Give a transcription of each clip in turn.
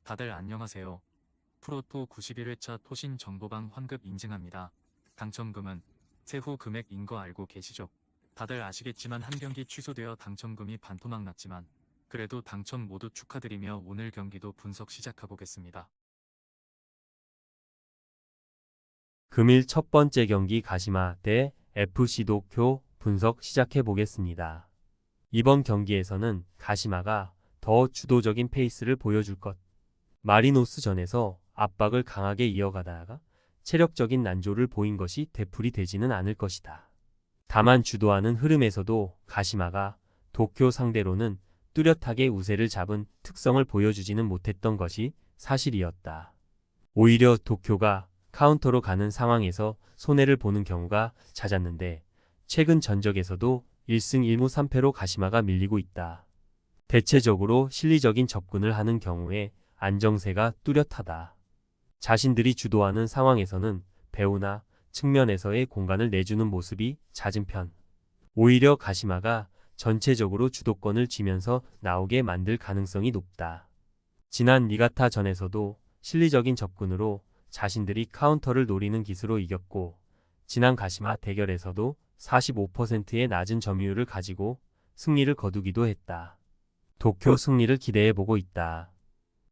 다들 안녕하세요. 프로토 91회차 토신 정보방 환급 인증합니다. 당첨금은 세후 금액인 거 알고 계시죠? 다들 아시겠지만 한 경기 취소되어 당첨금이 반토막 났지만 그래도 당첨 모두 축하드리며 오늘 경기도 분석 시작해보겠습니다. 금일 첫 번째 경기 가시마 대 FC 도쿄 분석 시작해 보겠습니다. 이번 경기에서는 가시마가 더 주도적인 페이스를 보여줄 것. 마리노스전에서 압박을 강하게 이어가다가 체력적인 난조를 보인 것이 되풀이 되지는 않을 것이다. 다만 주도하는 흐름에서도 가시마가 도쿄 상대로는 뚜렷하게 우세를 잡은 특성을 보여주지는 못했던 것이 사실이었다. 오히려 도쿄가 카운터로 가는 상황에서 손해를 보는 경우가 잦았는데 최근 전적에서도 1승 1무 3패로 가시마가 밀리고 있다. 대체적으로 실리적인 접근을 하는 경우에 안정세가 뚜렷하다. 자신들이 주도하는 상황에서는 배우나 측면에서의 공간을 내주는 모습이 잦은 편. 오히려 가시마가 전체적으로 주도권을 쥐면서 나오게 만들 가능성이 높다. 지난 니가타전에서도 실리적인 접근으로 자신들이 카운터를 노리는 기세로 이겼고 지난 가시마 대결에서도 45%의 낮은 점유율을 가지고 승리를 거두기도 했다. 도쿄 승리를 기대해보고 있다.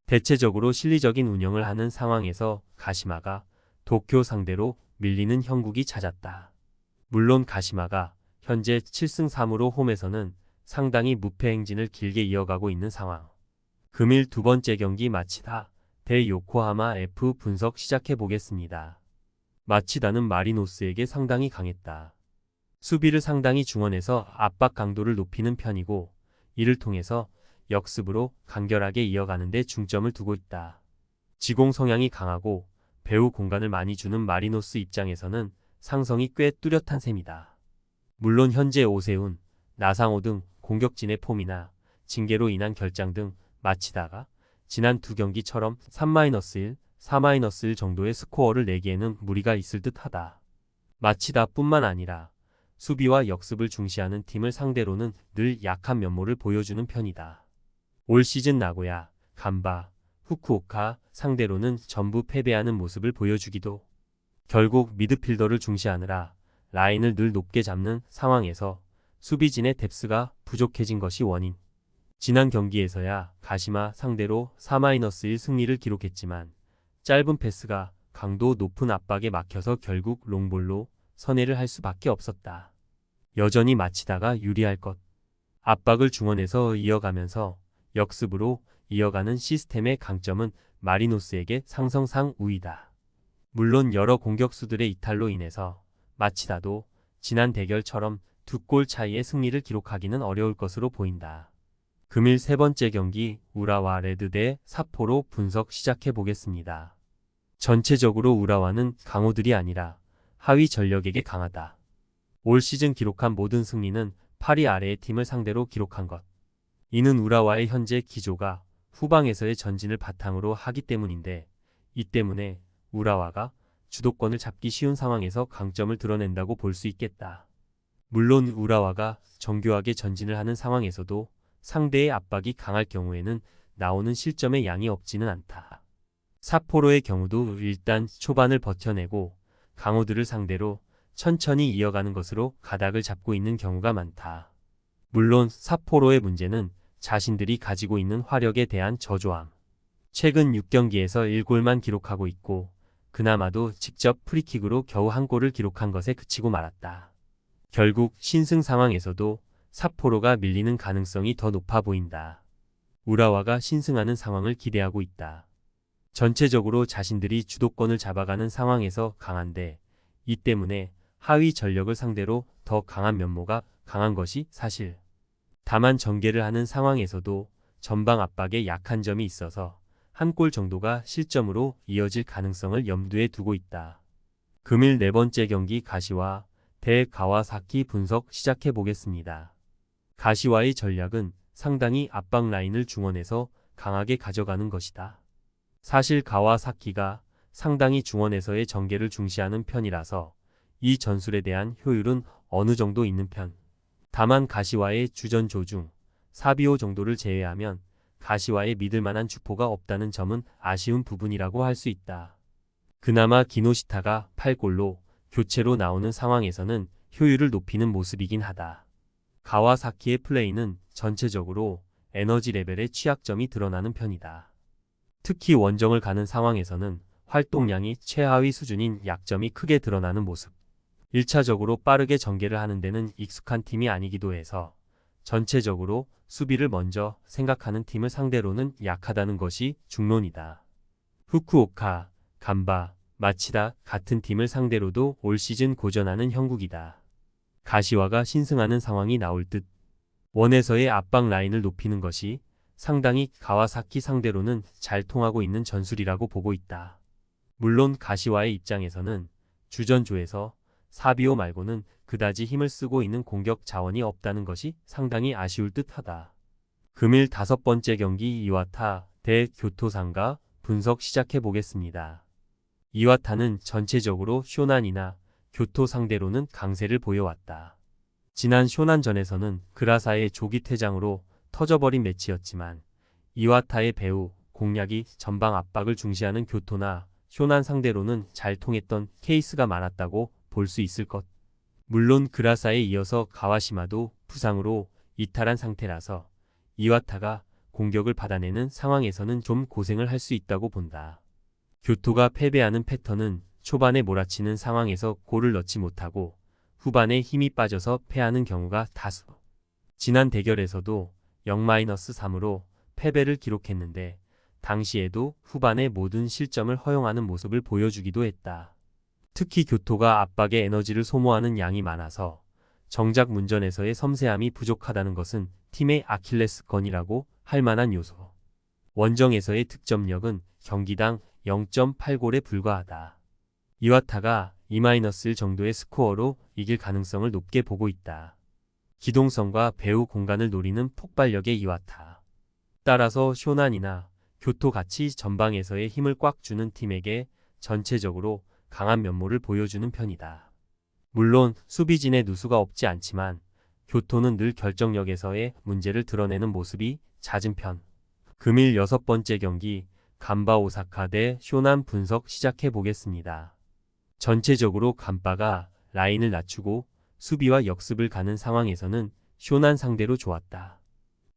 대체적으로 실리적인 운영을 하는 상황에서 가시마가 도쿄 상대로 밀리는 형국이 잦았다. 물론 가시마가 현재 7승 3무로 홈에서는 상당히 무패 행진을 길게 이어가고 있는 상황. 금일 두 번째 경기 마치다 대 요코하마 F 분석 시작해 보겠습니다. 마치다는 마리노스에게 상당히 강했다. 수비를 상당히 중원에서 압박 강도를 높이는 편이고 이를 통해서 역습으로 간결하게 이어가는 데 중점을 두고 있다. 지공 성향이 강하고 배후 공간을 많이 주는 마리노스 입장에서는 상성이 꽤 뚜렷한 셈이다. 물론 현재 오세훈, 나상호 등 공격진의 폼이나 징계로 인한 결장 등 마치다가 지난 두 경기처럼 3-1, 4-1 정도의 스코어를 내기에는 무리가 있을 듯하다. 마치다 뿐만 아니라 수비와 역습을 중시하는 팀을 상대로는 늘 약한 면모를 보여주는 편이다. 올 시즌 나고야, 간바, 후쿠오카 상대로는 전부 패배하는 모습을 보여주기도. 결국 미드필더를 중시하느라 라인을 늘 높게 잡는 상황에서 수비진의 뎁스가 부족해진 것이 원인. 지난 경기에서야 가시마 상대로 4-1 승리를 기록했지만 짧은 패스가 강도 높은 압박에 막혀서 결국 롱볼로 선회를 할 수밖에 없었다. 여전히 마치다가 유리할 것. 압박을 중원에서 이어가면서 역습으로 이어가는 시스템의 강점은 마리노스에게 상성상 우위다. 물론 여러 공격수들의 이탈로 인해서 마치다도 지난 대결처럼 두 골 차이의 승리를 기록하기는 어려울 것으로 보인다. 금일 세 번째 경기 우라와 레드 대 삿포로 분석 시작해 보겠습니다. 전체적으로 우라와는 강호들이 아니라 하위 전력에게 강하다. 올 시즌 기록한 모든 승리는 8위 아래의 팀을 상대로 기록한 것. 이는 우라와의 현재 기조가 후방에서의 전진을 바탕으로 하기 때문인데 이 때문에 우라와가 주도권을 잡기 쉬운 상황에서 강점을 드러낸다고 볼 수 있겠다. 물론 우라와가 정교하게 전진을 하는 상황에서도 상대의 압박이 강할 경우에는 나오는 실점의 양이 없지는 않다. 삿포로의 경우도 일단 초반을 버텨내고 강호들을 상대로 천천히 이어가는 것으로 가닥을 잡고 있는 경우가 많다. 물론 삿포로의 문제는 자신들이 가지고 있는 화력에 대한 저조함. 최근 6경기에서 1골만 기록하고 있고 그나마도 직접 프리킥으로 겨우 한 골을 기록한 것에 그치고 말았다. 결국 신승 상황에서도 삿포로가 밀리는 가능성이 더 높아 보인다. 우라와가 신승하는 상황을 기대하고 있다. 전체적으로 자신들이 주도권을 잡아가는 상황에서 강한데 이 때문에 하위 전력을 상대로 더 강한 면모가 강한 것이 사실. 다만 전개를 하는 상황에서도 전방 압박에 약한 점이 있어서 한 골 정도가 실점으로 이어질 가능성을 염두에 두고 있다. 금일 네 번째 경기 가시와 대 가와사키 분석 시작해 보겠습니다. 가시와의 전략은 상당히 압박 라인을 중원에서 강하게 가져가는 것이다. 사실 가와사키가 상당히 중원에서의 전개를 중시하는 편이라서 이 전술에 대한 효율은 어느 정도 있는 편. 다만 가시와의 주전 조중, 사비오 정도를 제외하면 가시와의 믿을만한 주포가 없다는 점은 아쉬운 부분이라고 할 수 있다. 그나마 기노시타가 8골로 교체로 나오는 상황에서는 효율을 높이는 모습이긴 하다. 가와사키의 플레이는 전체적으로 에너지 레벨의 취약점이 드러나는 편이다. 특히 원정을 가는 상황에서는 활동량이 최하위 수준인 약점이 크게 드러나는 모습. 1차적으로 빠르게 전개를 하는 데는 익숙한 팀이 아니기도 해서 전체적으로 수비를 먼저 생각하는 팀을 상대로는 약하다는 것이 중론이다. 후쿠오카, 간바, 마치다 같은 팀을 상대로도 올 시즌 고전하는 형국이다. 가시와가 신승하는 상황이 나올 듯. 원에서의 압박 라인을 높이는 것이 상당히 가와사키 상대로는 잘 통하고 있는 전술이라고 보고 있다. 물론 가시와의 입장에서는 주전조에서 사비오 말고는 그다지 힘을 쓰고 있는 공격 자원이 없다는 것이 상당히 아쉬울 듯하다. 금일 5번째 경기 이와타 대 교토상가 분석 시작해 보겠습니다. 이와타는 전체적으로 쇼난이나 교토 상대로는 강세를 보여왔다. 지난 쇼난전에서는 그라사의 조기 퇴장으로 터져버린 매치였지만 이와타의 배후 공략이 전방 압박을 중시하는 교토나 쇼난 상대로는 잘 통했던 케이스가 많았다고 볼 수 있을 것. 물론 그라사에 이어서 가와시마도 부상으로 이탈한 상태라서 이와타가 공격을 받아내는 상황에서는 좀 고생을 할 수 있다고 본다. 교토가 패배하는 패턴은 초반에 몰아치는 상황에서 골을 넣지 못하고 후반에 힘이 빠져서 패하는 경우가 다수. 지난 대결에서도 0-3으로 패배를 기록했는데 당시에도 후반에 모든 실점을 허용하는 모습을 보여주기도 했다. 특히 교토가 압박의 에너지를 소모하는 양이 많아서 정작 문전에서의 섬세함이 부족하다는 것은 팀의 아킬레스건이라고 할 만한 요소. 원정에서의 득점력은 경기당 0.8골에 불과하다. 이와타가 2-1 정도의 스코어로 이길 가능성을 높게 보고 있다. 기동성과 배후 공간을 노리는 폭발력의 이와타. 따라서 쇼난이나 교토 같이 전방에서의 힘을 꽉 주는 팀에게 전체적으로 강한 면모를 보여주는 편이다. 물론 수비진의 누수가 없지 않지만 교토는 늘 결정력에서의 문제를 드러내는 모습이 잦은 편. 금일 6번째 경기 간바 오사카 대 쇼난 분석 시작해 보겠습니다. 전체적으로 간바가 라인을 낮추고 수비와 역습을 가는 상황에서는 쇼난 상대로 좋았다.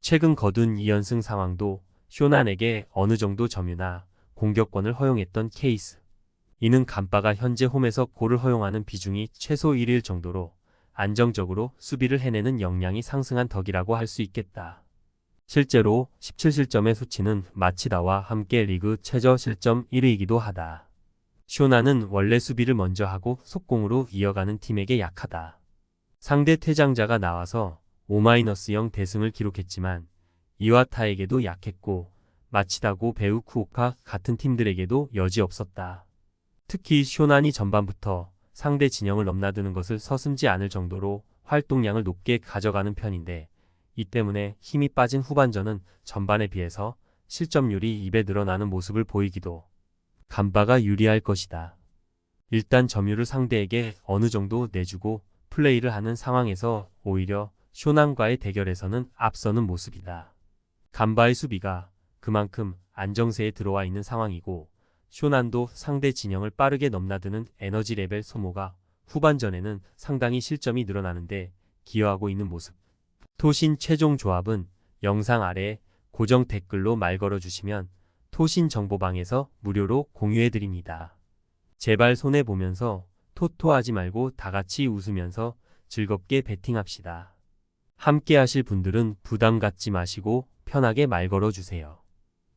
최근 거둔 2연승 상황도 쇼난에게 어느 정도 점유나 공격권을 허용했던 케이스. 이는 간바가 현재 홈에서 골을 허용하는 비중이 최소 1일 정도로 안정적으로 수비를 해내는 역량이 상승한 덕이라고 할 수 있겠다. 실제로 17실점의 수치는 마치다와 함께 리그 최저 실점 1위이기도 하다. 쇼난은 원래 수비를 먼저 하고 속공으로 이어가는 팀에게 약하다. 상대 퇴장자가 나와서 5-0 대승을 기록했지만 이와타에게도 약했고 마치다고 배우 쿠오카 같은 팀들에게도 여지없었다. 특히 쇼난이 전반부터 상대 진영을 넘나드는 것을 서슴지 않을 정도로 활동량을 높게 가져가는 편인데 이 때문에 힘이 빠진 후반전은 전반에 비해서 실점률이 2배 늘어나는 모습을 보이기도 간바가 유리할 것이다. 일단 점유를 상대에게 어느 정도 내주고 플레이를 하는 상황에서 오히려 쇼난과의 대결에서는 앞서는 모습이다. 간바의 수비가 그만큼 안정세에 들어와 있는 상황이고 쇼난도 상대 진영을 빠르게 넘나드는 에너지 레벨 소모가 후반전에는 상당히 실점이 늘어나는데 기여하고 있는 모습. 토신 최종 조합은 영상 아래 고정 댓글로 말 걸어주시면 토신 정보방에서 무료로 공유해드립니다. 제발 손해보면서 토토하지 말고 다같이 웃으면서 즐겁게 베팅합시다. 함께 하실 분들은 부담 갖지 마시고 편하게 말 걸어주세요.